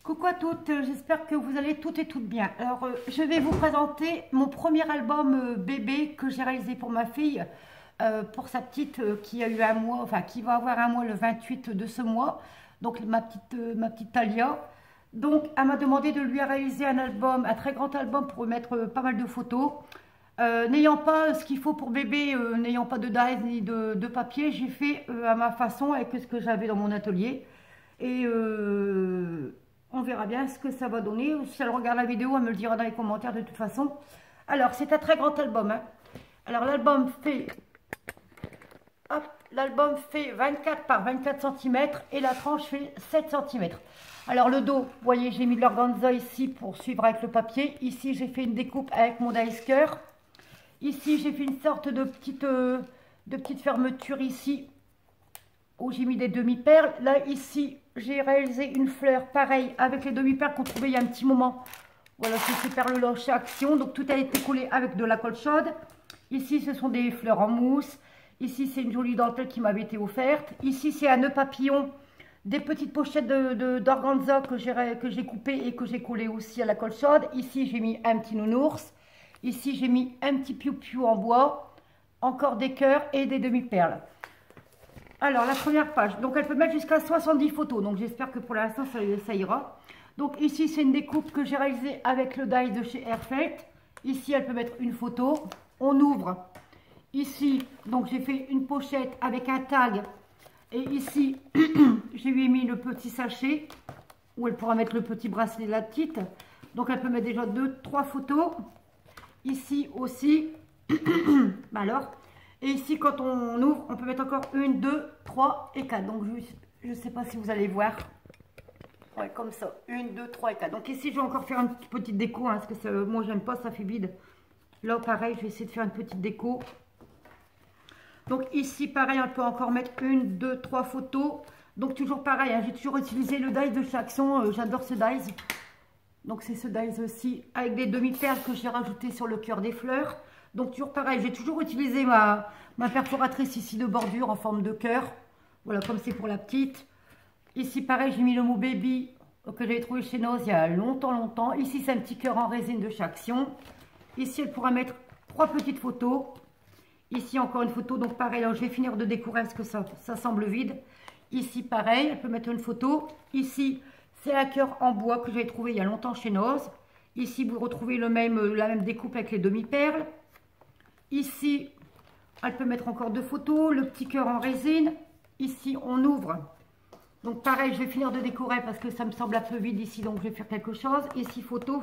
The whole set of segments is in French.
Coucou à toutes, j'espère que vous allez toutes et toutes bien. Alors, je vais vous présenter mon premier album bébé que j'ai réalisé pour ma fille, pour sa petite qui a eu un mois, enfin qui va avoir un mois le 28 de ce mois, donc ma petite Talia. Donc, elle m'a demandé de lui réaliser un album, un très grand album pour mettre pas mal de photos. N'ayant pas ce qu'il faut pour bébé, n'ayant pas de dies ni de papier, j'ai fait à ma façon avec ce que j'avais dans mon atelier. Et on verra bien ce que ça va donner. Si elle regarde la vidéo, elle me le dira dans les commentaires de toute façon. Alors, c'est un très grand album, hein. Alors, l'album fait 24 par 24 cm et la tranche fait 7 cm. Alors, le dos, vous voyez, j'ai mis de l'organza ici pour suivre avec le papier. Ici, j'ai fait une découpe avec mon dies cœur. Ici, j'ai fait une sorte de petite fermeture ici où j'ai mis des demi-perles. Là, ici, j'ai réalisé une fleur pareille avec les demi-perles qu'on trouvait il y a un petit moment. Voilà, c'est ces perles-là chez Action. Donc, tout a été collé avec de la colle chaude. Ici, ce sont des fleurs en mousse. Ici, c'est une jolie dentelle qui m'avait été offerte. Ici, c'est un nœud papillon. Des petites pochettes d'organza que j'ai coupées et que j'ai collées aussi à la colle chaude. Ici, j'ai mis un petit nounours. Ici, j'ai mis un petit piou-piou en bois. Encore des cœurs et des demi-perles. Alors, la première page, donc elle peut mettre jusqu'à 70 photos, donc j'espère que pour l'instant ça ira. Donc ici, c'est une découpe que j'ai réalisée avec le die de chez Airfelt. Ici, elle peut mettre une photo. On ouvre. Ici, donc j'ai fait une pochette avec un tag. Et ici, j'ai lui mis le petit sachet où elle pourra mettre le petit bracelet de la petite. Donc elle peut mettre déjà 2-3 photos. Ici aussi, bah alors... Et ici, quand on ouvre, on peut mettre encore 1, 2, 3 et 4. Donc, je ne sais pas si vous allez voir. Ouais, comme ça. 1, 2, 3 et 4. Donc ici, je vais encore faire une petite déco. Hein, parce que moi, j'aime pas, ça fait vide. Là, pareil, je vais essayer de faire une petite déco. Donc ici, pareil, on peut encore mettre 1, 2, 3 photos. Donc toujours pareil, hein, j'ai toujours utilisé le die de chez Action. J'adore ce die. Donc c'est ce die aussi avec des demi-perles que j'ai rajouté sur le cœur des fleurs. Donc toujours pareil, j'ai toujours utilisé ma perforatrice ici de bordure en forme de cœur. Voilà, comme c'est pour la petite. Ici pareil, j'ai mis le mot baby que j'avais trouvé chez Noz il y a longtemps. Ici c'est un petit cœur en résine de chez Action. Ici elle pourra mettre 3 petites photos. Ici encore une photo, donc pareil, alors je vais finir de décorer parce que ça semble vide. Ici pareil, elle peut mettre une photo. Ici c'est un cœur en bois que j'avais trouvé il y a longtemps chez Noz. Ici vous retrouvez la même découpe avec les demi-perles. Ici, elle peut mettre encore 2 photos, le petit cœur en résine. Ici, on ouvre. Donc pareil, je vais finir de décorer parce que ça me semble un peu vide ici, donc je vais faire quelque chose. Ici, photo.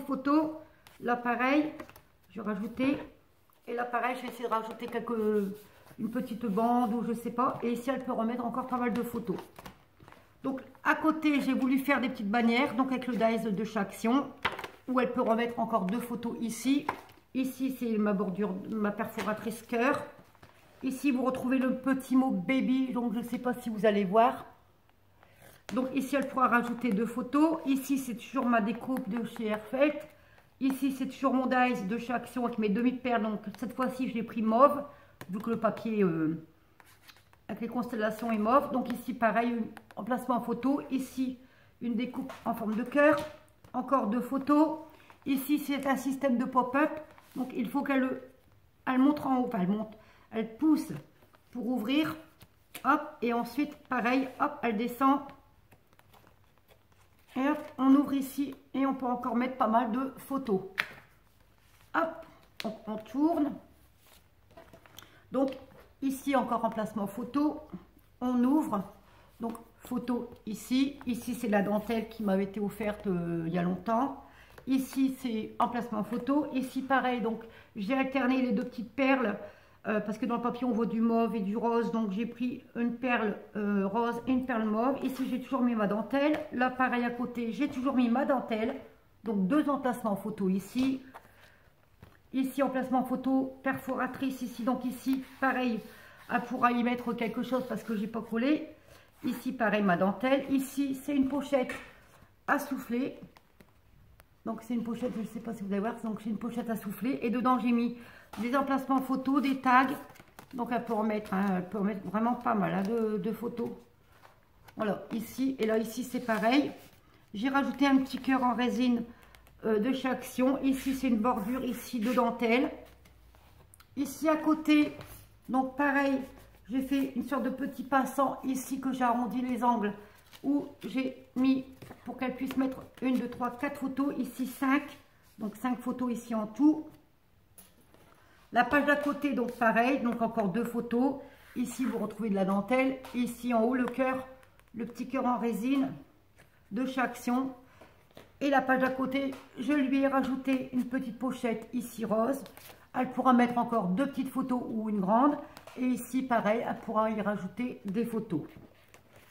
Là, pareil, je vais rajouter. Et là, pareil, je vais essayer de rajouter une petite bande ou je sais pas. Et ici, elle peut remettre encore pas mal de photos. Donc, à côté, j'ai voulu faire des petites bannières, donc avec le dies de chez Action, où elle peut remettre encore 2 photos ici. Ici, c'est ma bordure, ma perforatrice cœur. Ici, vous retrouvez le petit mot baby. Donc, je ne sais pas si vous allez voir. Donc, ici, elle pourra rajouter 2 photos. Ici, c'est toujours ma découpe de chez Airfelt. Ici, c'est toujours mon dies de chez Action avec mes demi-perles. Donc, cette fois-ci, je l'ai pris mauve. Vu que le papier avec les constellations est mauve. Donc, ici, pareil, emplacement en photo. Ici, une découpe en forme de cœur. Encore 2 photos. Ici, c'est un système de pop-up. Donc, il faut qu'elle monte en haut, enfin, elle pousse pour ouvrir, hop, et ensuite, pareil, hop, elle descend, et hop, on ouvre ici, et on peut encore mettre pas mal de photos. Hop, on tourne. Donc, ici, encore emplacement photo, on ouvre, donc, photo ici. Ici, c'est la dentelle qui m'avait été offerte il y a longtemps. Ici, c'est emplacement photo. Ici, pareil, donc j'ai alterné les 2 petites perles parce que dans le papier, on voit du mauve et du rose. Donc, j'ai pris une perle rose et une perle mauve. Ici, j'ai toujours mis ma dentelle. Là, pareil, à côté, j'ai toujours mis ma dentelle. Donc, 2 emplacements photo ici. Ici, emplacement photo, perforatrice ici. Donc, ici, pareil, elle pourra y mettre quelque chose parce que j'ai pas collé. Ici, pareil, ma dentelle. Ici, c'est une pochette à souffler. Donc c'est une pochette, je ne sais pas si vous allez voir, donc c'est une pochette à souffler. Et dedans j'ai mis des emplacements photos, des tags. Donc elle peut remettre vraiment pas mal hein, de photos. Voilà, ici et là, ici c'est pareil. J'ai rajouté un petit cœur en résine de chez Action. Ici, c'est une bordure ici de dentelle. Ici, à côté, donc pareil, j'ai fait une sorte de petit passant ici que j'ai arrondi les angles où j'ai mis pour qu'elle puisse mettre 1, 2, 3, 4 photos. Ici, 5. Donc, 5 photos ici en tout. La page d'à côté, donc pareil, donc encore 2 photos. Ici, vous retrouvez de la dentelle. Ici, en haut, le cœur, le petit cœur en résine de chez Action. Et la page d'à côté, je lui ai rajouté une petite pochette ici rose. Elle pourra mettre encore 2 petites photos ou une grande. Et ici, pareil, elle pourra y rajouter des photos.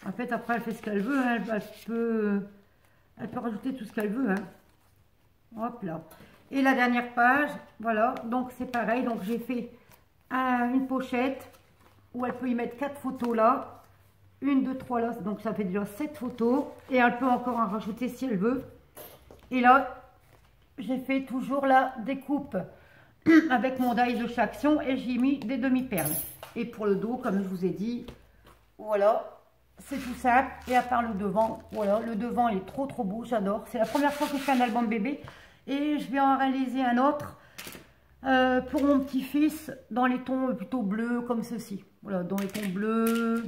En fait, après, elle fait ce qu'elle veut. Hein. Elle peut rajouter tout ce qu'elle veut. Hein. Hop là. Et la dernière page, voilà. Donc, c'est pareil. Donc, j'ai fait une pochette où elle peut y mettre 4 photos là. 1, 2, 3 là. Donc, ça fait déjà 7 photos. Et elle peut encore en rajouter si elle veut. Et là, j'ai fait toujours la découpe avec mon die de chez Action et j'ai mis des demi-perles. Et pour le dos, comme je vous ai dit, voilà, c'est tout simple. Et à part le devant, voilà, le devant il est trop beau, j'adore. C'est la première fois que je fais un album bébé et je vais en réaliser un autre pour mon petit-fils dans les tons plutôt bleus comme ceci. Voilà, dans les tons bleus.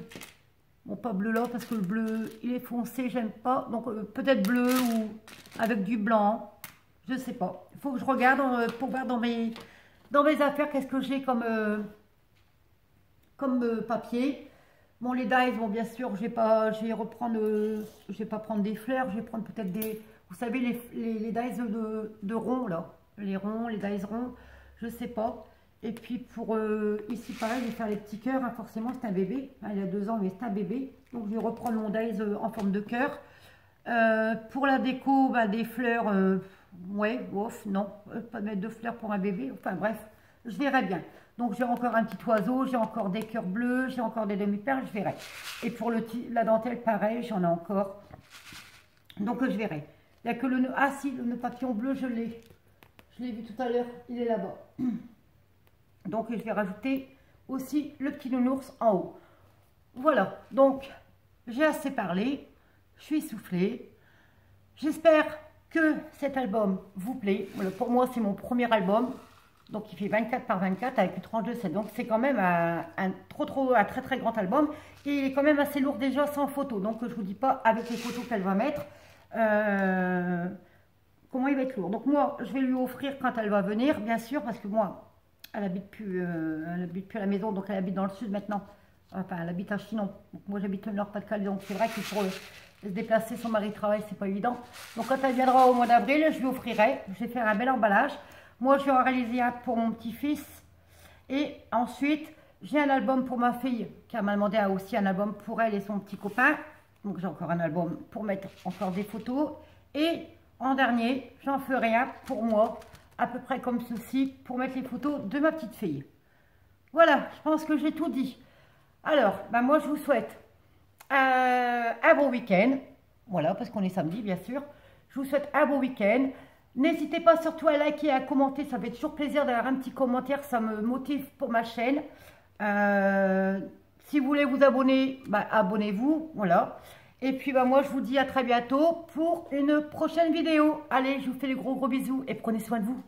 Bon, pas bleu là parce que le bleu il est foncé, j'aime pas. Donc peut-être bleu ou avec du blanc. Je sais pas. Il faut que je regarde pour voir dans mes affaires qu'est-ce que j'ai comme papier. Bon, les dies, bon, bien sûr, je vais pas prendre des fleurs, je vais prendre peut-être des, vous savez, les dies de ronds là, les ronds, les dies ronds, je sais pas. Et puis pour ici, pareil, je vais faire les petits cœurs. Hein, forcément, c'est un bébé. Hein, il a 2 ans, mais c'est un bébé. Donc, je vais reprendre mon dies en forme de cœur. Pour la déco, bah, des fleurs. Ouais, ouf, non, pas mettre de fleurs pour un bébé. Enfin bref, je verrai bien. Donc j'ai encore un petit oiseau, j'ai encore des cœurs bleus, j'ai encore des demi-perles, je verrai. Et pour la dentelle, pareil, j'en ai encore. Donc je verrai. Il n'y a que le nœud. Ah si, le nœud papillon bleu, je l'ai. Je l'ai vu tout à l'heure, il est là-bas. Donc je vais rajouter aussi le petit nounours en haut. Voilà, donc j'ai assez parlé. Je suis essoufflée. J'espère que cet album vous plaît. Voilà, pour moi, c'est mon premier album. Donc, il fait 24 par 24 avec une tranche de 7. Donc, c'est quand même un très grand album. Et il est quand même assez lourd déjà sans photo. Donc, je ne vous dis pas avec les photos qu'elle va mettre comment il va être lourd. Donc, moi, je vais lui offrir quand elle va venir, bien sûr, parce que moi, elle habite plus à la maison. Donc, elle habite dans le sud maintenant. Enfin, elle habite à Chinon. Donc, moi, j'habite le Nord-Pas-de-Calais. Donc, c'est vrai que pour se déplacer, son mari travaille, c'est pas évident. Donc, quand elle viendra au mois d'avril, je lui offrirai. Je vais faire un bel emballage. Moi, je vais en réaliser un pour mon petit-fils. Et ensuite, j'ai un album pour ma fille qui m'a demandé aussi un album pour elle et son petit copain. Donc, j'ai encore un album pour mettre encore des photos. Et en dernier, j'en ferai un pour moi, à peu près comme ceci, pour mettre les photos de ma petite fille. Voilà, je pense que j'ai tout dit. Alors, ben moi, je vous souhaite un bon week-end. Voilà, parce qu'on est samedi, bien sûr. Je vous souhaite un bon week-end. N'hésitez pas surtout à liker et à commenter. Ça fait toujours plaisir d'avoir un petit commentaire. Ça me motive pour ma chaîne. Si vous voulez vous abonner, bah, abonnez-vous. Voilà. Et puis, bah, moi, je vous dis à très bientôt pour une prochaine vidéo. Allez, je vous fais des gros bisous et prenez soin de vous.